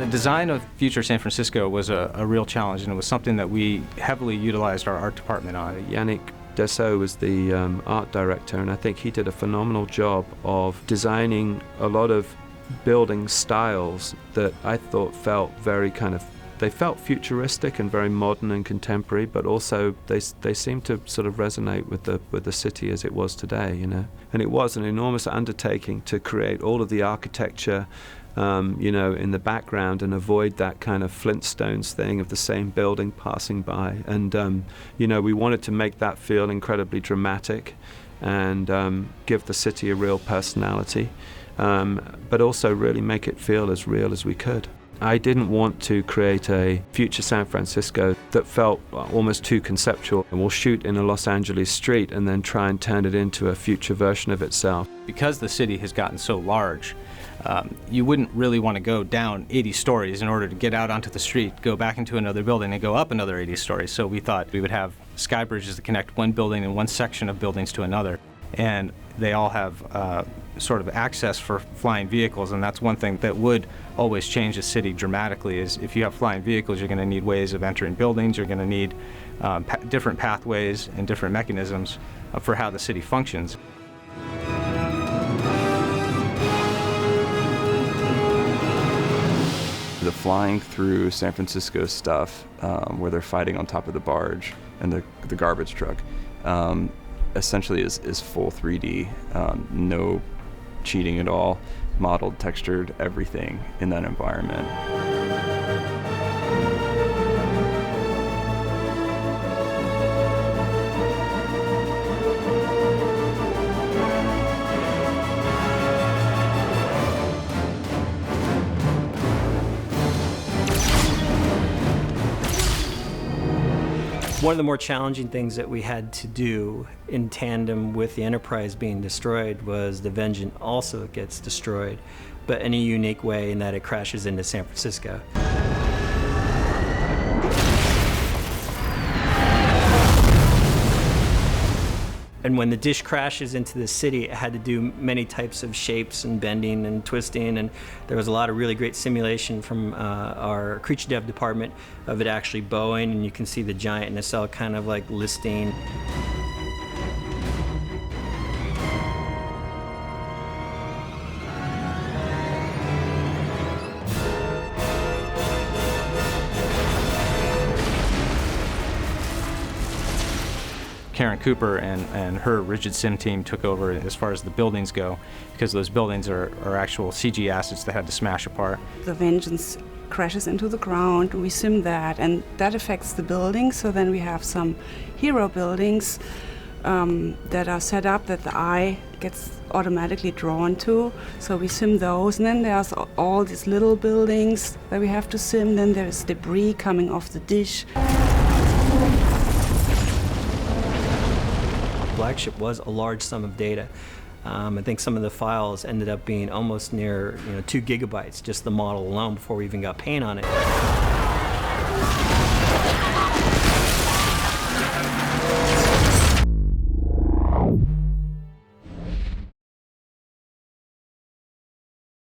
design of future San Francisco was a real challenge, and it was something that we heavily utilized our art department on. Yanick Dusseault was the art director, and I think he did a phenomenal job of designing a lot of building styles that I thought felt very they felt futuristic and very modern and contemporary, but also they seemed to sort of resonate with the city as it was today, you know. And it was an enormous undertaking to create all of the architecture, you know, in the background and avoid that kind of Flintstones thing of the same building passing by. And, you know, we wanted to make that feel incredibly dramatic and give the city a real personality, but also really make it feel as real as we could. I didn't want to create a future San Francisco that felt almost too conceptual. And we'll shoot in a Los Angeles street and then try and turn it into a future version of itself. Because the city has gotten so large, you wouldn't really want to go down 80 stories in order to get out onto the street, go back into another building, and go up another 80 stories. So we thought we would have sky bridges that connect one building and one section of buildings to another. And they all have sort of access for flying vehicles, and that's one thing that would always change a city dramatically. Is if you have flying vehicles, you're going to need ways of entering buildings, you're going to need different pathways and different mechanisms for how the city functions. The flying through San Francisco stuff, where they're fighting on top of the barge and the garbage truck, essentially is full 3D, no cheating at all, modeled, textured, everything in that environment. One of the more challenging things that we had to do in tandem with the Enterprise being destroyed was the Vengeance also gets destroyed, but in a unique way in that it crashes into San Francisco. And when the dish crashes into the city, it had to do many types of shapes and bending and twisting, and there was a lot of really great simulation from our creature dev department of it actually bowing, and you can see the giant nacelle kind of like listing. Karin Cooper and her rigid sim team took over as far as the buildings go, because those buildings are actual CG assets that had to smash apart. The Vengeance crashes into the ground, we sim that, and that affects the buildings. So then we have some hero buildings that are set up that the eye gets automatically drawn to. So we sim those, and then there's all these little buildings that we have to sim. Then there's debris coming off the dish. Flagship was a large sum of data. I think some of the files ended up being almost near 2 gigabytes, just the model alone, before we even got paint on it.